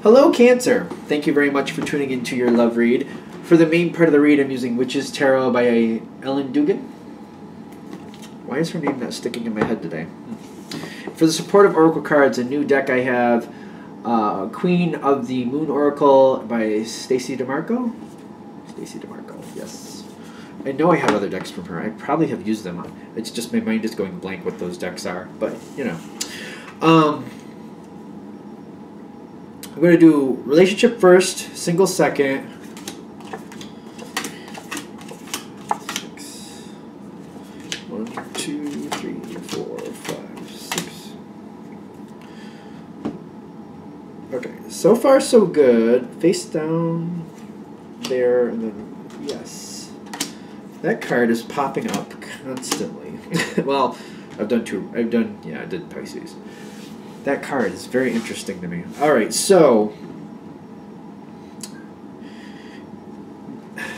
Hello, Cancer. Thank you very much for tuning into your love read. For the main part of the read, I'm using Witch's Tarot by Ellen Dugan. Why is her name not sticking in my head today? For the support of Oracle cards, a new deck I have Queen of the Moon Oracle by Stacey DeMarco. Stacey DeMarco, yes. I know I have other decks from her. I probably have used them. It's just my mind is going blank what those decks are. But, you know. I'm going to do relationship first, single second. 6. 1, 2, 3, 4, 5, 6. Okay, so far so good. Face down there, and then yes. That card is popping up constantly. Well, I did Pisces. That card is very interesting to me. Alright, so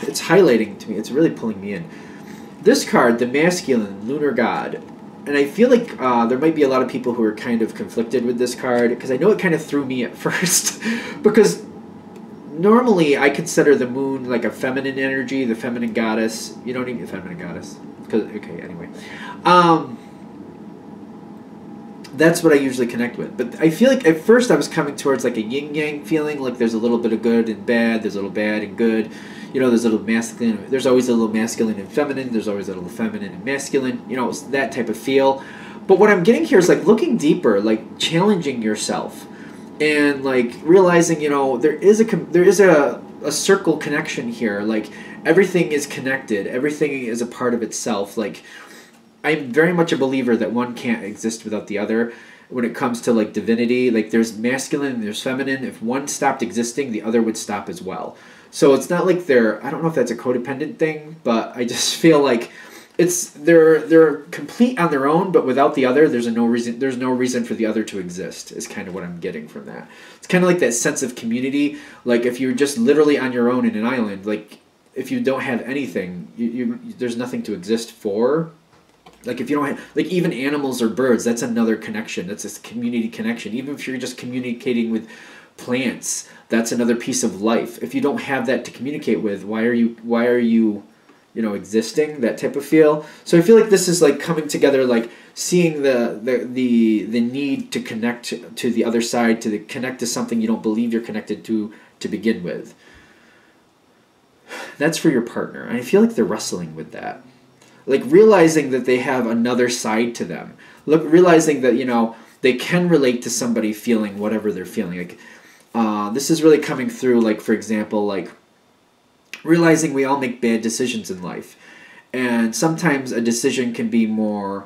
it's highlighting to me. It's really pulling me in. This card, the masculine lunar god, and I feel like there might be a lot of people who are kind of conflicted with this card, because I know it kind of threw me at first. Because normally I consider the moon like a feminine energy, the feminine goddess. You don't need a feminine goddess. Okay, anyway. That's what I usually connect with. But I feel like at first I was coming towards like a yin-yang feeling, like there's a little bit of good and bad, there's a little bad and good. You know, there's a little masculine, there's always a little masculine and feminine, there's always a little feminine and masculine, you know, it's that type of feel. But what I'm getting here is like looking deeper, like challenging yourself and like realizing, you know, there is a circle connection here. Like everything is connected, everything is a part of itself. Like I'm very much a believer that one can't exist without the other when it comes to like divinity. Like there's masculine and there's feminine. If one stopped existing, the other would stop as well. So it's not like I don't know if that's a codependent thing, but I just feel like they're complete on their own, but without the other, there's no reason for the other to exist, is kind of what I'm getting from that. It's kind of like that sense of community. Like if you're just literally on your own in an island, like if you don't have anything, there's nothing to exist for. Like if you don't have, like even animals or birds, that's another connection. That's a community connection. Even if you're just communicating with plants, that's another piece of life. If you don't have that to communicate with, why are you existing? That type of feel. So I feel like this is like coming together, like seeing the need to connect to the other side, to connect to something you don't believe you're connected to begin with. That's for your partner. And I feel like they're wrestling with that. Like realizing that they have another side to them. Realizing that, you know, they can relate to somebody feeling whatever they're feeling. Like, this is really coming through, like, for example, like, realizing we all make bad decisions in life. And sometimes a decision can be more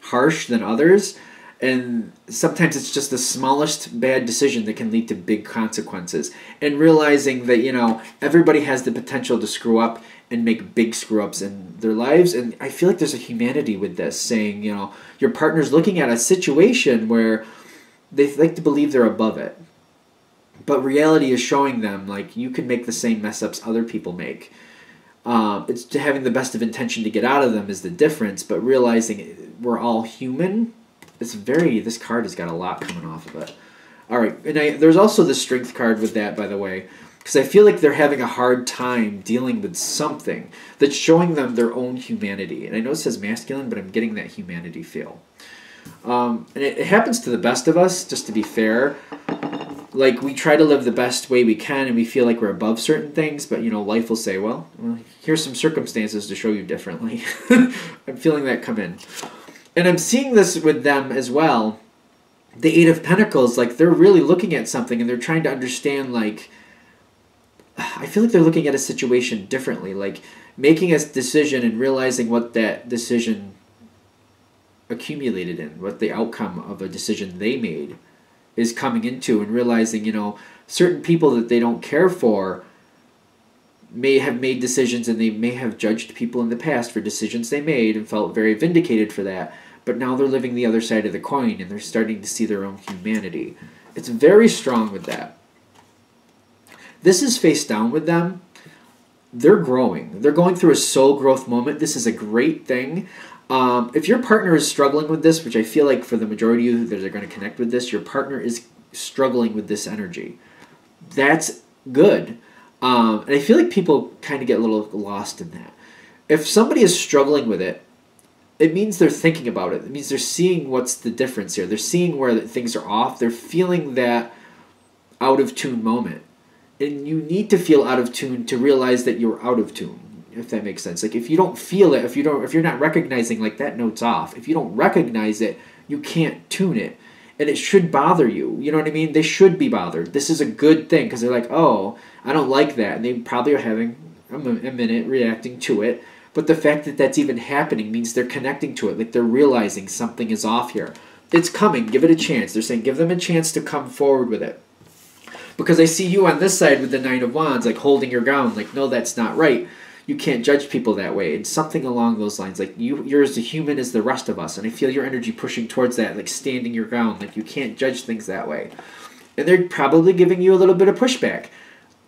harsh than others. And sometimes it's just the smallest bad decision that can lead to big consequences. And realizing that, you know, everybody has the potential to screw up and make big screw-ups in their lives. And I feel like there's a humanity with this, saying, you know, your partner's looking at a situation where they like to believe they're above it. But reality is showing them, like, you can make the same mess-ups other people make. It's having the best of intention to get out of them is the difference, but realizing we're all human. This card has got a lot coming off of it. All right, and there's also the strength card with that, by the way, because I feel like they're having a hard time dealing with something that's showing them their own humanity. And I know it says masculine, but I'm getting that humanity feel. And it happens to the best of us, just to be fair. Like, we try to live the best way we can, and we feel like we're above certain things, but, you know, life will say, well, here's some circumstances to show you differently. I'm feeling that come in. And I'm seeing this with them as well. The Eight of Pentacles, like, they're really looking at something, and they're trying to understand, like, I feel like they're looking at a situation differently, like making a decision and realizing what that decision accumulated in, what the outcome of a decision they made is coming into, and realizing, you know, certain people that they don't care for may have made decisions, and they may have judged people in the past for decisions they made and felt very vindicated for that, but now they're living the other side of the coin, and they're starting to see their own humanity. It's very strong with that. This is face down with them. They're growing. They're going through a soul growth moment. This is a great thing. If your partner is struggling with this, which I feel like for the majority of you that are going to connect with this, your partner is struggling with this energy. That's good. And I feel like people kind of get a little lost in that. If somebody is struggling with it, it means they're thinking about it. It means they're seeing what's the difference here. They're seeing where things are off. They're feeling that out of tune moment. And you need to feel out of tune to realize that you're out of tune, if that makes sense. Like if you don't feel it, if you're not recognizing like that note's off, if you don't recognize it, you can't tune it. And it should bother you. You know what I mean? They should be bothered. This is a good thing because they're like, oh, I don't like that. And they probably are having a minute reacting to it. But the fact that that's even happening means they're connecting to it. Like they're realizing something is off here. It's coming. Give it a chance. They're saying give them a chance to come forward with it. Because I see you on this side with the Nine of Wands, like holding your ground. Like, no, that's not right. You can't judge people that way. It's something along those lines. Like you're as a human as the rest of us. And I feel your energy pushing towards that, like standing your ground. Like you can't judge things that way. And they're probably giving you a little bit of pushback.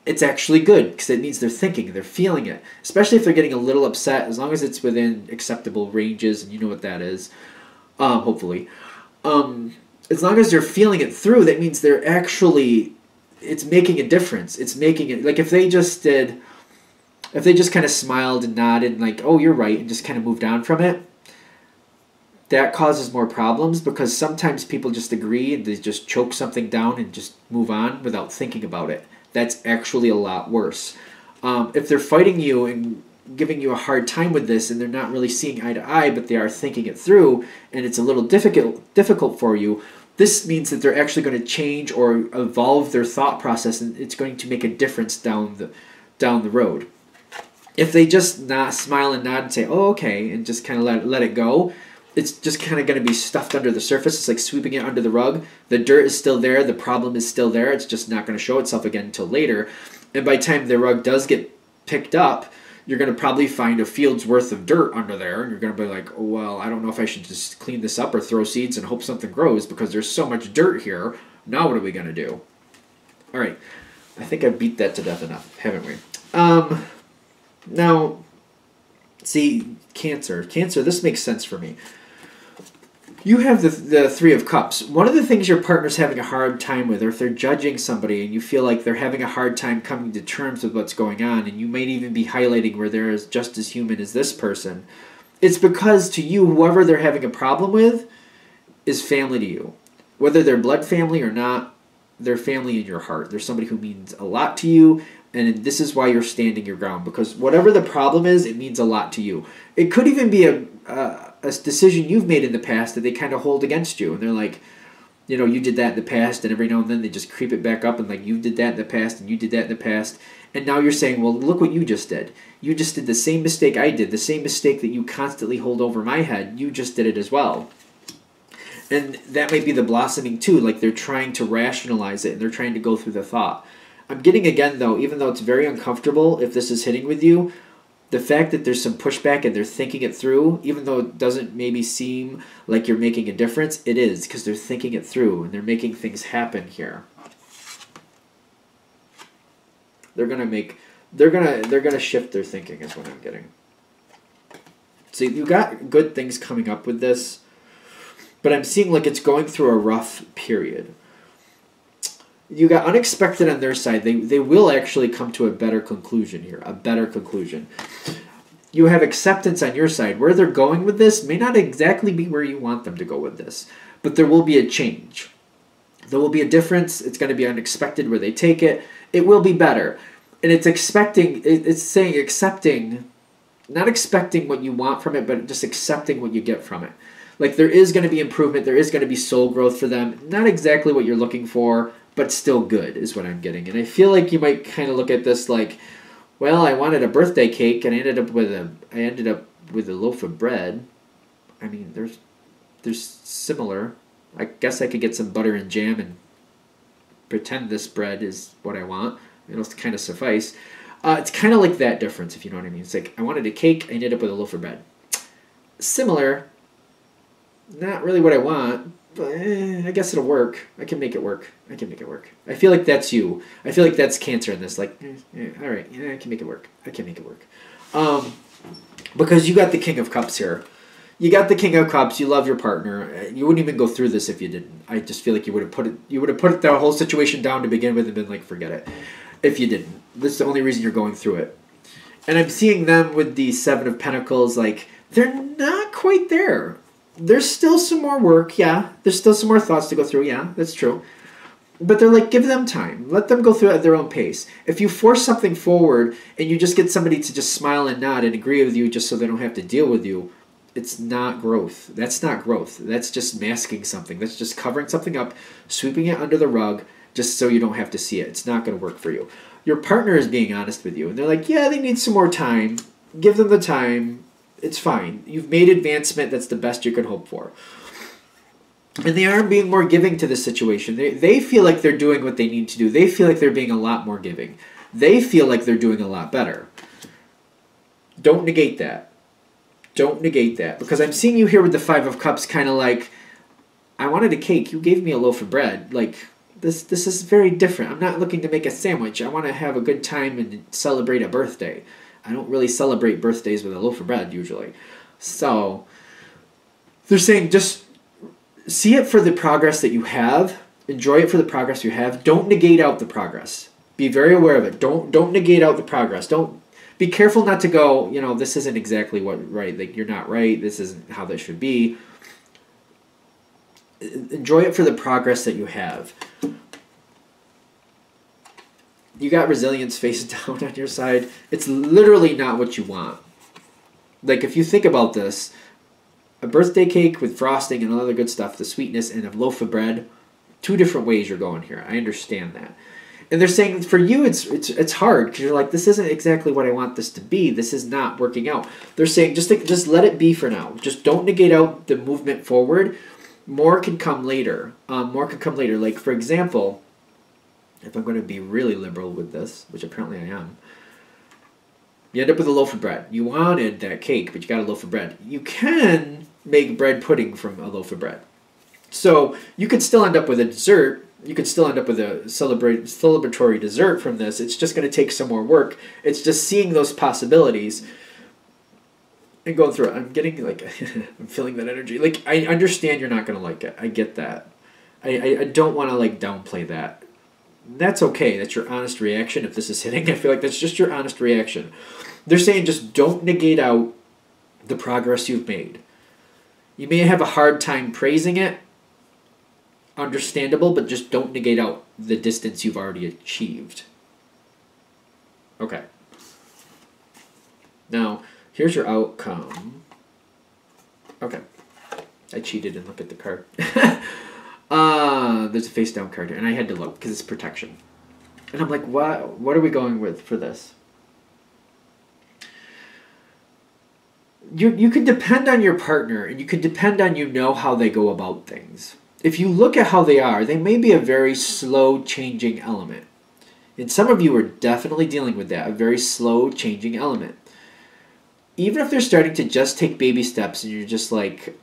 It's actually good because it means they're thinking, they're feeling it. Especially if they're getting a little upset, as long as it's within acceptable ranges, and you know what that is, hopefully. As long as they're feeling it through, that means they're actually, it's making a difference. It's making it, like if they just kind of smiled and nodded and like, oh, you're right, and just kind of moved on from it, that causes more problems because sometimes people just agree and they just choke something down and just move on without thinking about it. That's actually a lot worse. If they're fighting you and giving you a hard time with this and they're not really seeing eye to eye, but they are thinking it through and it's a little difficult for you, this means that they're actually going to change or evolve their thought process and it's going to make a difference down the road. If they just not smile and nod and say, oh, okay, and just kind of let it go, it's just kind of going to be stuffed under the surface. It's like sweeping it under the rug. The dirt is still there. The problem is still there. It's just not going to show itself again until later. And by the time the rug does get picked up, you're going to probably find a field's worth of dirt under there. And you're going to be like, oh, well, I don't know if I should just clean this up or throw seeds and hope something grows because there's so much dirt here. Now what are we going to do? All right. I think I beat that to death enough, haven't we? Now, see, Cancer. Cancer, this makes sense for me. You have the Three of Cups. One of the things your partner's having a hard time with, or if they're judging somebody and you feel like they're having a hard time coming to terms with what's going on, and you might even be highlighting where they're just as human as this person, it's because to you, whoever they're having a problem with is family to you. Whether they're blood family or not, they're family in your heart. They're somebody who means a lot to you, and this is why you're standing your ground. Because whatever the problem is, it means a lot to you. It could even be a decision you've made in the past that they kind of hold against you. And they're like, you know, you did that in the past, and every now and then they just creep it back up and like, you did that in the past, and you did that in the past. And now you're saying, well, look what you just did. You just did the same mistake I did. The same mistake that you constantly hold over my head. You just did it as well. And that might be the blossoming too. Like they're trying to rationalize it and they're trying to go through the thought. I'm getting again though, even though it's very uncomfortable if this is hitting with you, the fact that there's some pushback and they're thinking it through, even though it doesn't maybe seem like you're making a difference, it is because they're thinking it through and they're making things happen here. They're gonna shift their thinking is what I'm getting. So you got good things coming up with this, but I'm seeing like it's going through a rough period. You got unexpected on their side. They will actually come to a better conclusion here, a better conclusion. You have acceptance on your side. Where they're going with this may not exactly be where you want them to go with this, but there will be a change. There will be a difference. It's going to be unexpected where they take it. It will be better. And it's saying accepting, not expecting what you want from it, but just accepting what you get from it. Like there is going to be improvement. There is going to be soul growth for them. Not exactly what you're looking for, but still good is what I'm getting. And I feel like you might kind of look at this like, well, I wanted a birthday cake and I ended up with a loaf of bread. I mean, there's similar. I guess I could get some butter and jam and pretend this bread is what I want. It'll kind of suffice. It's kind of like that difference, if you know what I mean. It's like I wanted a cake, I ended up with a loaf of bread. Similar, not really what I want, but I guess it'll work. I can make it work. I can make it work. I feel like that's you. I feel like that's Cancer in this. Like, all right, I can make it work. I can make it work. Because you got the King of Cups here. You got the King of Cups. You love your partner. You wouldn't even go through this if you didn't. I just feel like you would have put it. You would have put the whole situation down to begin with and been like, forget it. If you didn't, this is the only reason you're going through it. And I'm seeing them with the Seven of Pentacles. Like they're not quite there. There's still some more work. Yeah, there's still some more thoughts to go through. Yeah, that's true. But they're like, give them time. Let them go through it at their own pace. If you force something forward and you just get somebody to just smile and nod and agree with you just so they don't have to deal with you, it's not growth. That's not growth. That's just masking something. That's just covering something up, sweeping it under the rug just so you don't have to see it. It's not going to work for you. Your partner is being honest with you. And they're like, yeah, they need some more time. Give them the time. It's fine. You've made advancement. That's the best you can hope for. And they are being more giving to this situation. They feel like they're doing what they need to do. They feel like they're being a lot more giving. They feel like they're doing a lot better. Don't negate that. Don't negate that. Because I'm seeing you here with the Five of Cups kind of like, I wanted a cake. You gave me a loaf of bread. Like, this is very different. I'm not looking to make a sandwich. I want to have a good time and celebrate a birthday. I don't really celebrate birthdays with a loaf of bread usually. So, they're saying just see it for the progress that you have. Enjoy it for the progress you have. Don't negate out the progress. Be very aware of it. Don't negate out the progress. Don't be careful not to go, you know, this isn't exactly what right. Like you're not right. This isn't how this should be. Enjoy it for the progress that you have. You got resilience face down on your side. It's literally not what you want. Like if you think about this, a birthday cake with frosting and all other good stuff, the sweetness, and a loaf of bread, two different ways you're going here. I understand that. And they're saying for you it's hard because you're like, this isn't exactly what I want this to be. This is not working out. They're saying just let it be for now. Just don't negate out the movement forward. More can come later. More can come later. Like for example, if I'm going to be really liberal with this, which apparently I am, you end up with a loaf of bread. You wanted that cake, but you got a loaf of bread. You can make bread pudding from a loaf of bread. So you could still end up with a dessert. You could still end up with a celebratory dessert from this. It's just going to take some more work. It's just seeing those possibilities and going through it. I'm getting like, I'm feeling that energy. Like, I understand you're not going to like it. I get that. I don't want to like downplay that. That's okay. That's your honest reaction. If this is hitting, I feel like that's just your honest reaction. They're saying just don't negate out the progress you've made. You may have a hard time praising it. Understandable, but just don't negate out the distance you've already achieved. Okay. Now, here's your outcome. Okay. I cheated and looked at the card. There's a face down card here, and I had to look because it's protection. And I'm like, what are we going with for this? You could depend on your partner, and you could depend on how they go about things. If you look at how they are, they may be a very slow changing element. And some of you are definitely dealing with that, a very slow changing element. Even if they're starting to just take baby steps and you're just like,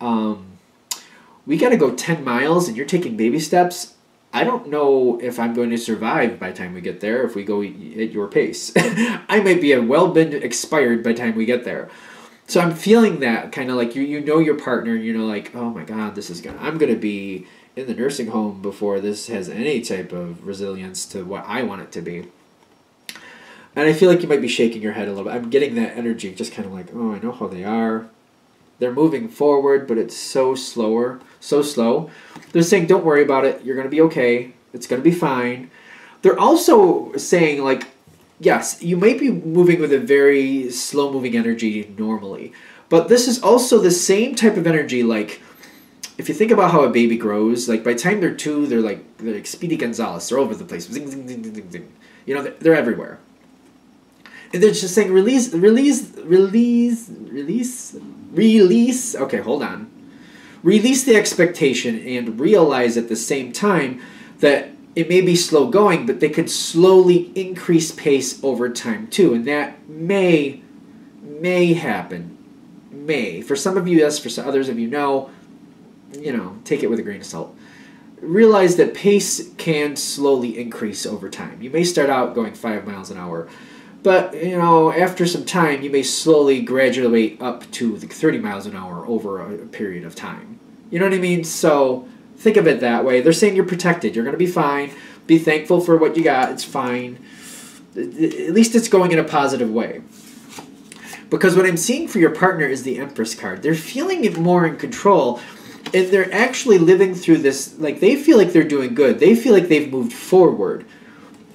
we got to go 10 miles and you're taking baby steps, I don't know if I'm going to survive by the time we get there if we go at your pace. I might be been expired by the time we get there. So I'm feeling that kind of like you know your partner, and like, oh my God, I'm gonna be in the nursing home before this has any type of resilience to what I want it to be. And I feel like you might be shaking your head a little bit. I'm getting that energy, just kind of like, oh, I know how they are. They're moving forward, but it's so slow. They're saying, don't worry about it. You're gonna be okay. It's gonna be fine. They're also saying like, yes, you might be moving with a very slow-moving energy normally, but this is also the same type of energy. Like, if you think about how a baby grows, like by the time they're 2, they're like Speedy Gonzalez. They're all over the place. Zing, zing, zing, zing, zing. They're everywhere. And they're just saying, release. Okay, hold on. Release the expectation and realize at the same time that it may be slow going, but they could slowly increase pace over time too. And that may happen. May. For some of you, yes. For some others of you, no. Take it with a grain of salt. Realize that pace can slowly increase over time. You may start out going 5 miles an hour, But, you know, after some time, you may slowly graduate up to like 30 miles an hour over a period of time. You know what I mean? So think of it that way. They're saying you're protected. You're going to be fine. Be thankful for what you got. It's fine. At least it's going in a positive way. Because what I'm seeing for your partner is the Empress card. They're feeling it more in control. And they're actually living through this, like they feel like they're doing good. They feel like they've moved forward.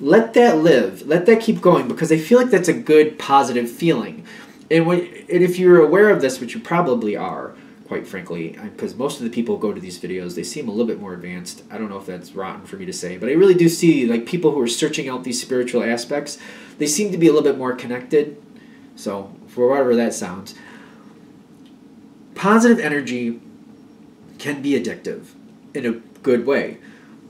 Let that live. Let that keep going because I feel like that's a good, positive feeling. And if you're aware of this, which you probably are, quite frankly, because most of the people who go to these videos, they seem a little bit more advanced. I don't know if that's rotten for me to say, but I really do see like people who are searching out these spiritual aspects, they seem to be a little bit more connected. So, for whatever that sounds. Positive energy can be addictive in a good way.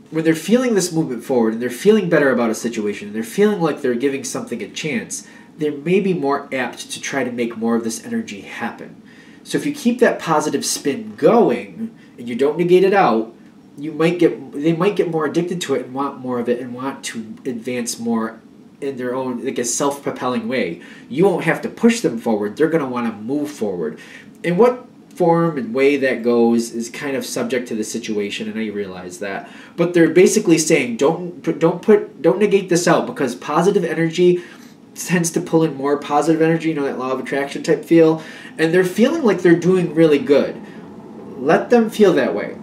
When they're feeling this movement forward and they're feeling better about a situation and they're feeling like they're giving something a chance, they may be more apt to try to make more of this energy happen. So if you keep that positive spin going and you don't negate it out, they might get more addicted to it and want more of it and want to advance more in their own, like a self-propelling way. You won't have to push them forward. They're going to want to move forward. And what form and way that goes is kind of subject to the situation, and I realize that. But they're basically saying don't negate this out because positive energy tends to pull in more positive energy, you know, that law of attraction type feel, and they're feeling like they're doing really good. Let them feel that way.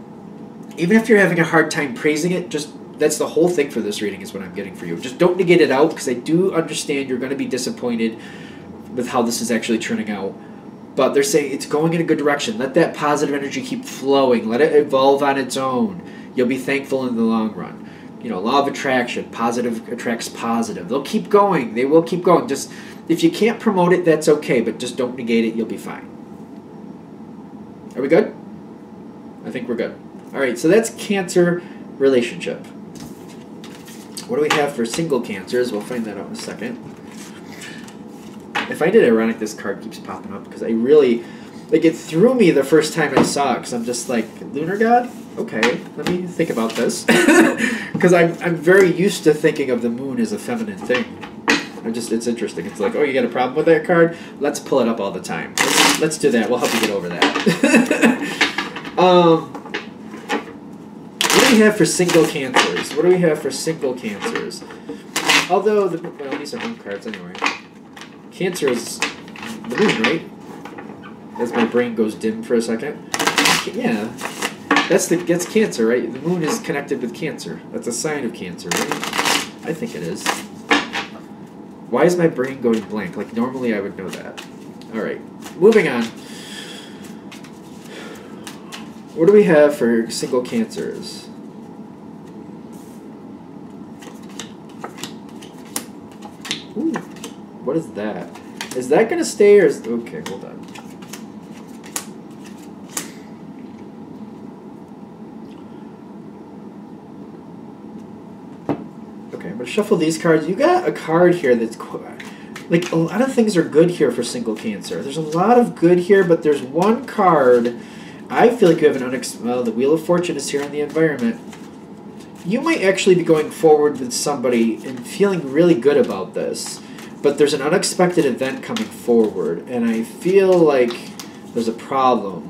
Even if you're having a hard time praising it, just that's the whole thing for this reading is what I'm getting for you. Just don't negate it out because I do understand you're going to be disappointed with how this is actually turning out. But they're saying it's going in a good direction. Let that positive energy keep flowing. Let it evolve on its own. You'll be thankful in the long run. You know, law of attraction. Positive attracts positive. They'll keep going. They will keep going. Just if you can't promote it, that's okay. But just don't negate it. You'll be fine. Are we good? I think we're good. All right. So that's Cancer relationship. What do we have for single Cancers? We'll find that out in a second. I find it ironic this card keeps popping up because I really, like, it threw me the first time I saw it because I'm just like, Lunar God? Okay, let me think about this. Because I'm very used to thinking of the moon as a feminine thing. It's interesting. It's like, oh, you got a problem with that card? Let's pull it up all the time. Let's do that. We'll help you get over that. What do we have for single Cancers? What do we have for single Cancers? Although, well, these are moon cards anyway. Cancer is the moon, right? As my brain goes dim for a second. Yeah, that's Cancer, right? The moon is connected with Cancer. That's a sign of Cancer, right? I think it is. Why is my brain going blank? Like, normally I would know that. All right, moving on. What do we have for single Cancers? Ooh. What is that? Is that going to stay or is... Okay, hold on. Okay, I'm going to shuffle these cards. You got a card here that's... Like, a lot of things are good here for single Cancer. There's a lot of good here, but there's one card... I feel like you have an well, the Wheel of Fortune is here in the environment. You might actually be going forward with somebody and feeling really good about this. But there's an unexpected event coming forward, and I feel like there's a problem.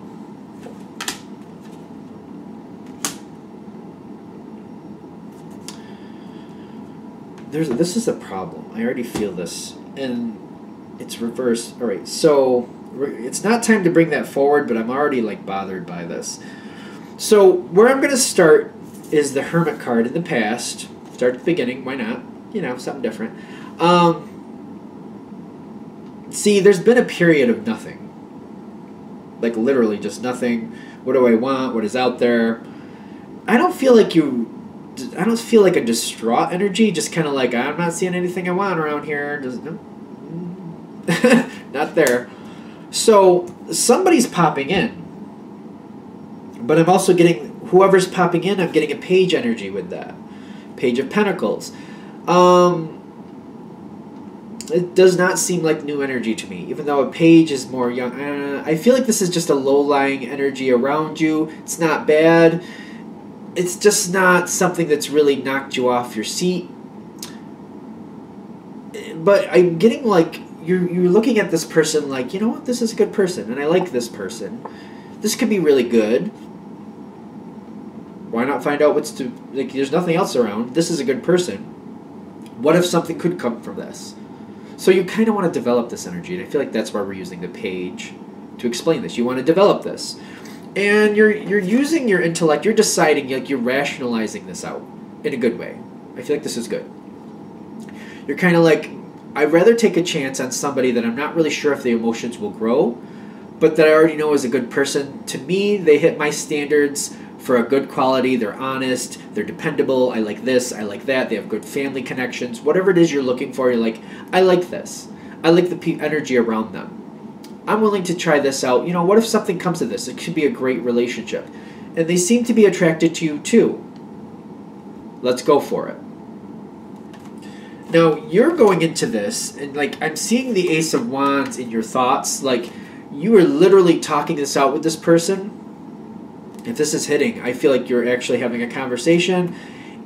This is a problem. I already feel this, and it's reversed. All right, so it's not time to bring that forward, but I'm already like bothered by this. So where I'm going to start is the Hermit card in the past. Start at the beginning. Why not? You know, something different. See, there's been a period of nothing. Like, literally just nothing. What do I want? What is out there? I don't feel like a distraught energy. Just kind of like, I'm not seeing anything I want around here. Not there. So, somebody's popping in. But I'm also getting, whoever's popping in, I'm getting a Page energy with that. Page of Pentacles. It does not seem like new energy to me, even though a Page is more young. I feel like this is just a low-lying energy around you. It's not bad. It's just not something that's really knocked you off your seat. but I'm getting like you're looking at this person like, you know what, this is a good person, and I like this person. This could be really good. Why not find out what's to, like, there's nothing else around. This is a good person. What if something could come from this? So you kind of want to develop this energy, and I feel like that's why we're using the page to explain this. You want to develop this. And you're using your intellect, you're deciding, like, you're rationalizing this out in a good way. I feel like this is good. You're kind of like, I'd rather take a chance on somebody that I'm not really sure if the emotions will grow, but that I already know is a good person. To me, they hit my standards for a good quality. They're honest, they're dependable, I like this, I like that, they have good family connections. Whatever it is you're looking for, you're like, I like this. I like the energy around them. I'm willing to try this out. You know, what if something comes to this? It could be a great relationship. And they seem to be attracted to you too. Let's go for it. Now, you're going into this, and like, I'm seeing the Ace of Wands in your thoughts. Like, you are literally talking this out with this person. If this is hitting, I feel like you're actually having a conversation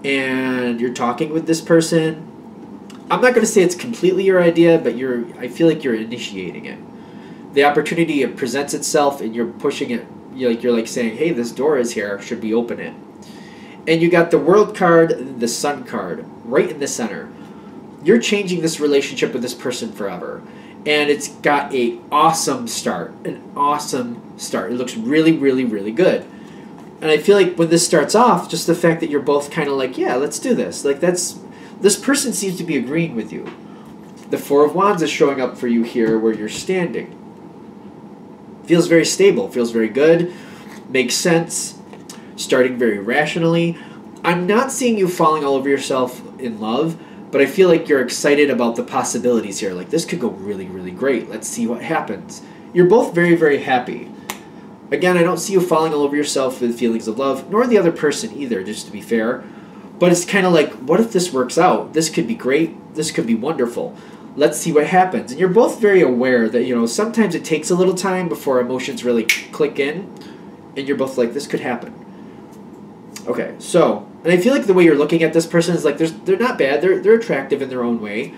and you're talking with this person. I'm not going to say it's completely your idea, but I feel like you're initiating it. The opportunity presents itself and you're pushing it. You're like saying, hey, this door is here, should we open it? And you got the World card and the Sun card right in the center. You're changing this relationship with this person forever. And it's got an awesome start. An awesome start. It looks really, really, really good. And I feel like when this starts off, just the fact that you're both kind of like, yeah, let's do this. Like, this person seems to be agreeing with you. The Four of Wands is showing up for you here where you're standing. Feels very stable. Feels very good. Makes sense. Starting very rationally. I'm not seeing you falling all over yourself in love, but I feel like you're excited about the possibilities here. Like, this could go really, really great. Let's see what happens. You're both very, very happy. Again, I don't see you falling all over yourself with feelings of love, nor the other person either, just to be fair. But it's kind of like, what if this works out? This could be great. This could be wonderful. Let's see what happens. And you're both very aware that, you know, sometimes it takes a little time before emotions really click in. And you're both like, this could happen. Okay, so, and I feel like the way you're looking at this person is like, they're not bad. They're attractive in their own way.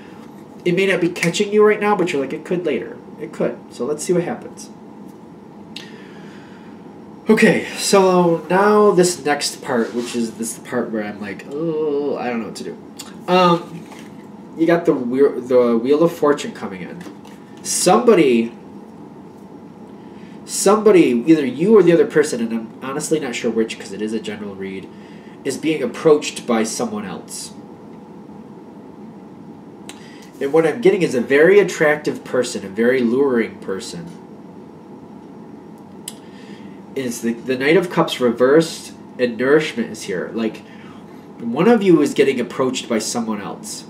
It may not be catching you right now, but you're like, it could later. It could. So let's see what happens. Okay, so now this next part, which is this part where I'm like, oh, I don't know what to do. You got the Wheel of Fortune coming in. Somebody, either you or the other person, and I'm honestly not sure which because it is a general read, is being approached by someone else. And what I'm getting is a very attractive person, a very luring person. Is the Knight of Cups reversed, and Nourishment is here. Like, one of you is getting approached by someone else.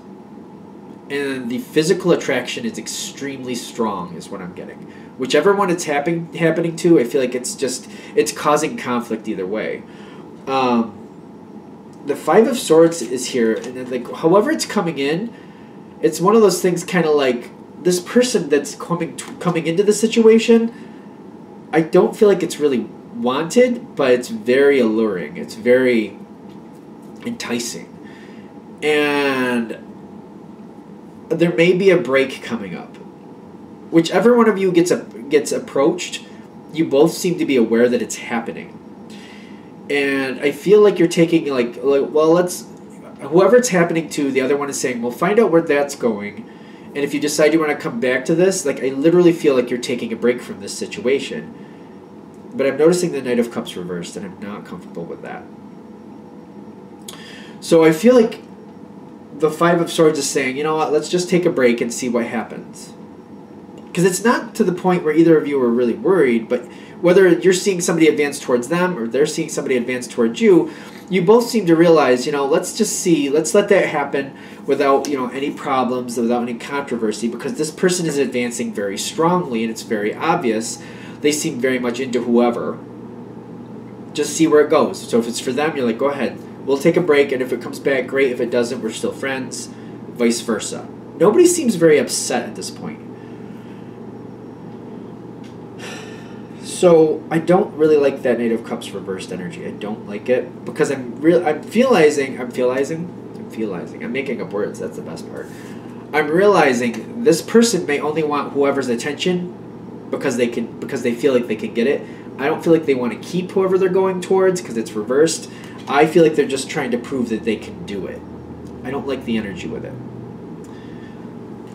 And the physical attraction is extremely strong, is what I'm getting. Whichever one it's happening to, I feel like it's causing conflict either way. The Five of Swords is here, and then, like, however it's coming in, it's one of those things kind of like, this person that's coming into the situation, I don't feel like it's really wanted, but it's very alluring. It's very enticing. And there may be a break coming up. Whichever one of you gets approached, you both seem to be aware that it's happening. And I feel like you're taking like well, whoever it's happening to, the other one is saying, well, find out where that's going. And if you decide you want to come back to this, like, I literally feel like you're taking a break from this situation. But I'm noticing the Knight of Cups reversed, and I'm not comfortable with that. So I feel like the Five of Swords is saying, you know what, let's just take a break and see what happens. Because it's not to the point where either of you are really worried, but whether you're seeing somebody advance towards them or they're seeing somebody advance towards you, you both seem to realize, you know, let's let that happen without, you know, any problems, without any controversy, because this person is advancing very strongly and it's very obvious. They seem very much into whoever. Just see where it goes. So if it's for them, you're like, go ahead. We'll take a break, and if it comes back, great. If it doesn't, we're still friends. Vice versa. Nobody seems very upset at this point. So I don't really like that Knight of Cups reversed energy. I don't like it because I'm making up words. That's the best part. I'm realizing this person may only want whoever's attention because they feel like they can get it. I don't feel like they want to keep whoever they're going towards because it's reversed. I feel like they're just trying to prove that they can do it. I don't like the energy with it.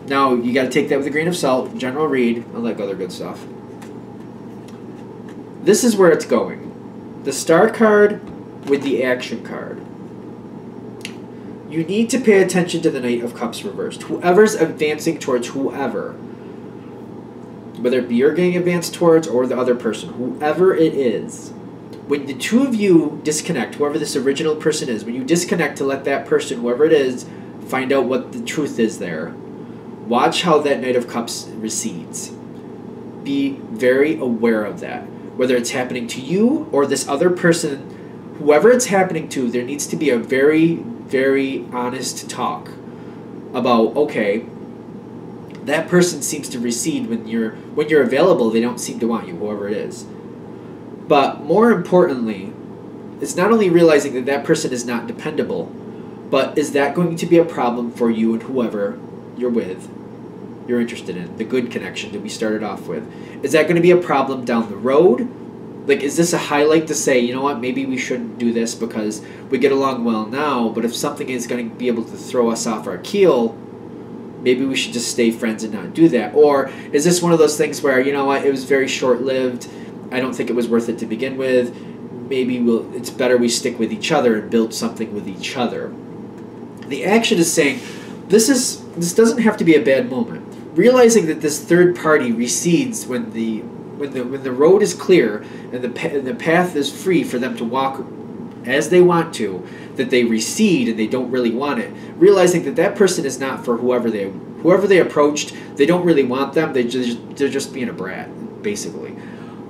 Now, you got to take that with a grain of salt. General read, I like other good stuff. This is where it's going. The star card with the action card. You need to pay attention to the Knight of Cups reversed. Whoever's advancing towards whoever, whether it be you're getting advanced towards or the other person, whoever it is, when the two of you disconnect, whoever this original person is, when you disconnect to let that person, whoever it is, find out what the truth is there, watch how that Knight of Cups recedes. Be very aware of that. Whether it's happening to you or this other person, whoever it's happening to, there needs to be a very, very honest talk about, okay, that person seems to recede when you're available. They don't seem to want you, whoever it is. But more importantly, it's not only realizing that that person is not dependable, but is that going to be a problem for you and whoever you're with, you're interested in, the good connection that we started off with. Is that going to be a problem down the road? Like, is this a highlight to say, you know what, maybe we shouldn't do this because we get along well now, but if something is going to be able to throw us off our keel, maybe we should just stay friends and not do that? Or is this one of those things where, you know what, it was very short-lived, I don't think it was worth it to begin with, maybe it's better we stick with each other and build something with each other? The action is saying, this doesn't have to be a bad moment. Realizing that this third party recedes when the road is clear and the path is free for them to walk as they want to, that they recede and they don't really want it. Realizing that that person is not for whoever they approached. They don't really want them. They're just being a brat, basically,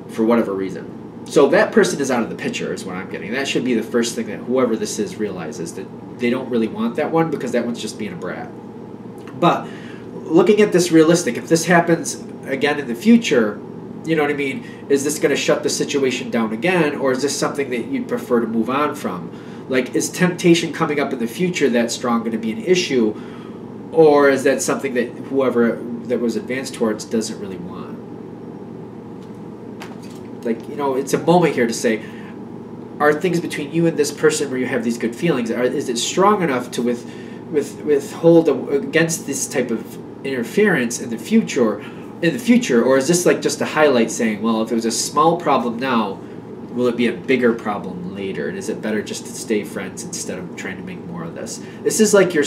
for whatever reason. So that person is out of the picture is what I'm getting. That should be the first thing that whoever this is realizes, that they don't really want that one because that one's just being a brat. But looking at this realistic, if this happens again in the future, you know what I mean? Is this going to shut the situation down again, or is this something that you'd prefer to move on from? Like, is temptation coming up in the future that strong going to be an issue, or is that something that whoever that was advanced towards doesn't really want? Like, you know, it's a moment here to say, are things between you and this person where you have these good feelings, is it strong enough to withhold against this type of interference in the future, or is this like just a highlight saying, well, if it was a small problem now, will it be a bigger problem later, and is it better just to stay friends instead of trying to make more of this? This is like your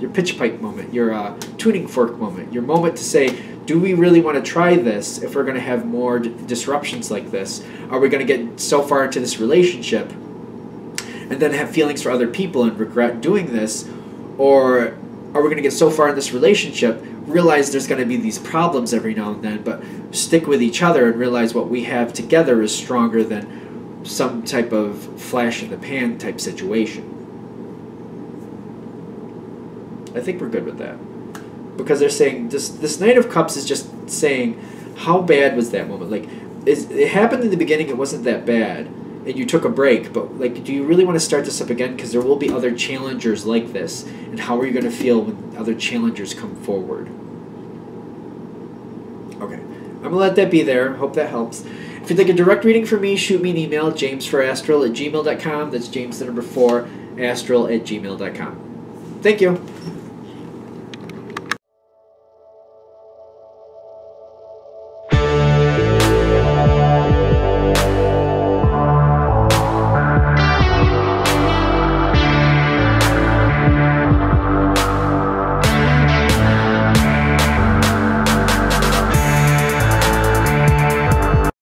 pitch pipe moment, your tuning fork moment, your moment to say, do we really want to try this if we're going to have more disruptions like this? Are we going to get so far into this relationship and then have feelings for other people and regret doing this? Or are we going to get so far in this relationship, realize there's going to be these problems every now and then, but stick with each other and realize what we have together is stronger than some type of flash in the pan type situation? I think we're good with that. Because they're saying, this Knight of Cups is just saying, how bad was that moment? Like, it happened in the beginning, it wasn't that bad, and you took a break, but like, do you really want to start this up again? Because there will be other challengers like this, and how are you going to feel when other challengers come forward? Okay, I'm going to let that be there. Hope that helps. If you'd like a direct reading from me, shoot me an email, jamesforastral@gmail.com. That's James the number 4, astral@gmail.com. Thank you.